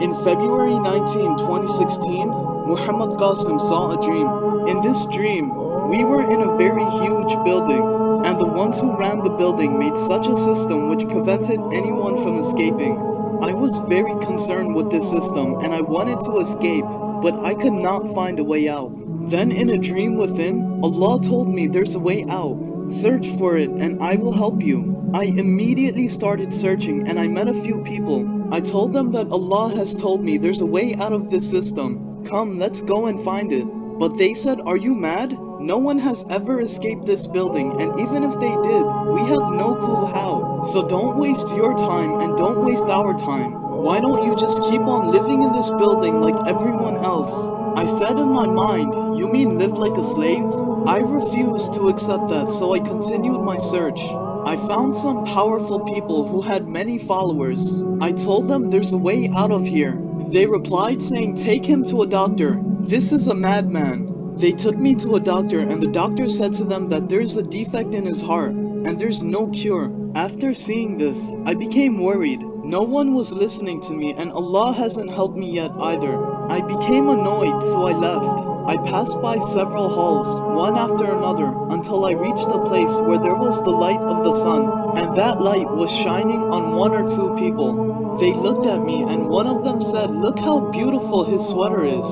In February 19, 2016, Muhammad Qasim saw a dream. In this dream, we were in a very huge building, and the ones who ran the building made such a system which prevented anyone from escaping. I was very concerned with this system and I wanted to escape, but I could not find a way out. Then in a dream within, Allah told me there's a way out. Search for it and I will help you. I immediately started searching and I met a few people. I told them that Allah has told me there's a way out of this system. Come, let's go and find it. But they said, are you mad? No one has ever escaped this building, and even if they did, we have no clue how. So don't waste your time and don't waste our time. Why don't you just keep on living in this building like everyone else? I said in my mind, you mean live like a slave? I refused to accept that, so I continued my search. I found some powerful people who had many followers. I told them there's a way out of here. They replied saying, take him to a doctor. This is a madman. They took me to a doctor and the doctor said to them that there's a defect in his heart and there's no cure. After seeing this, I became worried. No one was listening to me and Allah hasn't helped me yet either. I became annoyed, so I left. I passed by several halls, one after another, until I reached a place where there was the light of the sun, and that light was shining on one or two people. They looked at me and one of them said, look how beautiful his sweater is.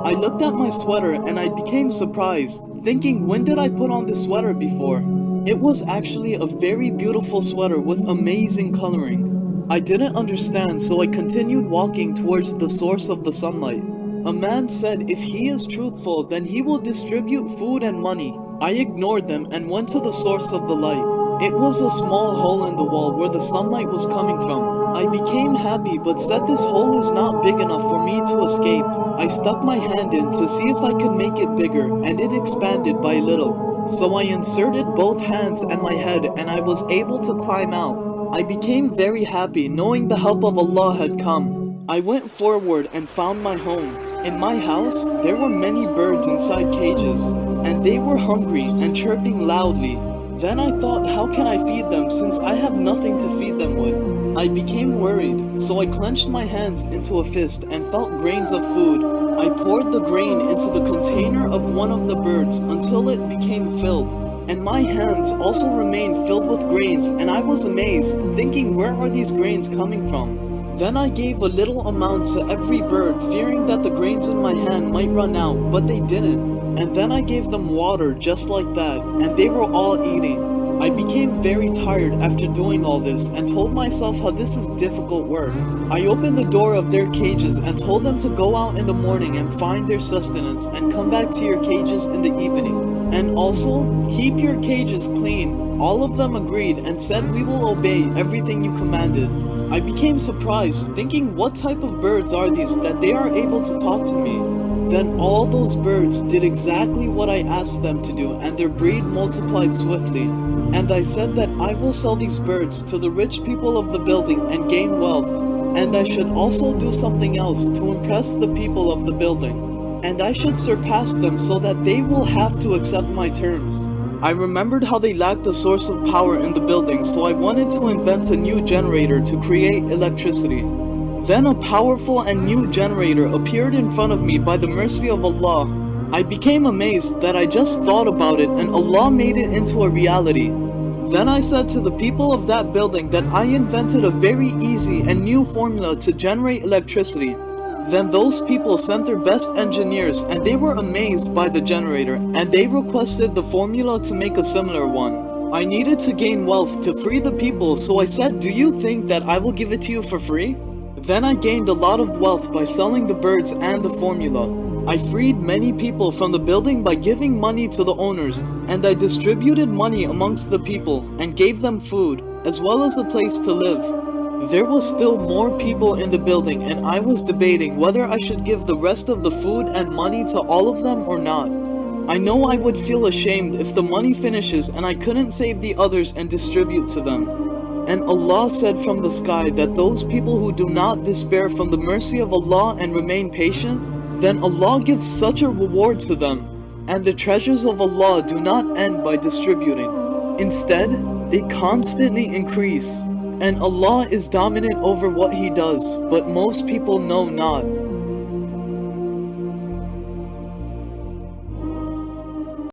I looked at my sweater and I became surprised, thinking, when did I put on this sweater before? It was actually a very beautiful sweater with amazing coloring. I didn't understand, so I continued walking towards the source of the sunlight. A man said if he is truthful, then he will distribute food and money. I ignored them and went to the source of the light. It was a small hole in the wall where the sunlight was coming from. I became happy but said this hole is not big enough for me to escape. I stuck my hand in to see if I could make it bigger and it expanded by little. So I inserted both hands and my head and I was able to climb out. I became very happy knowing the help of Allah had come. I went forward and found my home. In my house, there were many birds inside cages, and they were hungry and chirping loudly. Then I thought, how can I feed them since I have nothing to feed them with? I became worried, so I clenched my hands into a fist and felt grains of food. I poured the grain into the container of one of the birds until it became filled. And my hands also remained filled with grains, and I was amazed, thinking, where are these grains coming from? Then I gave a little amount to every bird, fearing that the grains in my hand might run out, but they didn't. And then I gave them water just like that, and they were all eating. I became very tired after doing all this and told myself how this is difficult work. I opened the door of their cages and told them to go out in the morning and find their sustenance and come back to your cages in the evening. And also, keep your cages clean. All of them agreed and said we will obey everything you commanded. I became surprised, thinking what type of birds are these that they are able to talk to me? Then all those birds did exactly what I asked them to do and their breed multiplied swiftly. And I said that I will sell these birds to the rich people of the building and gain wealth. And I should also do something else to impress the people of the building. And I should surpass them so that they will have to accept my terms. I remembered how they lacked a source of power in the building, so I wanted to invent a new generator to create electricity. Then a powerful and new generator appeared in front of me by the mercy of Allah. I became amazed that I just thought about it and Allah made it into a reality. Then I said to the people of that building that I invented a very easy and new formula to generate electricity. Then those people sent their best engineers and they were amazed by the generator and they requested the formula to make a similar one. I needed to gain wealth to free the people, so I said, do you think that I will give it to you for free? Then I gained a lot of wealth by selling the birds and the formula. I freed many people from the building by giving money to the owners, and I distributed money amongst the people and gave them food, as well as a place to live. There was still more people in the building and I was debating whether I should give the rest of the food and money to all of them or not. I know I would feel ashamed if the money finishes and I couldn't save the others and distribute to them. And Allah said from the sky that those people who do not despair from the mercy of Allah and remain patient, then Allah gives such a reward to them, and the treasures of Allah do not end by distributing. Instead, they constantly increase. and Allah is dominant over what He does, but most people know not.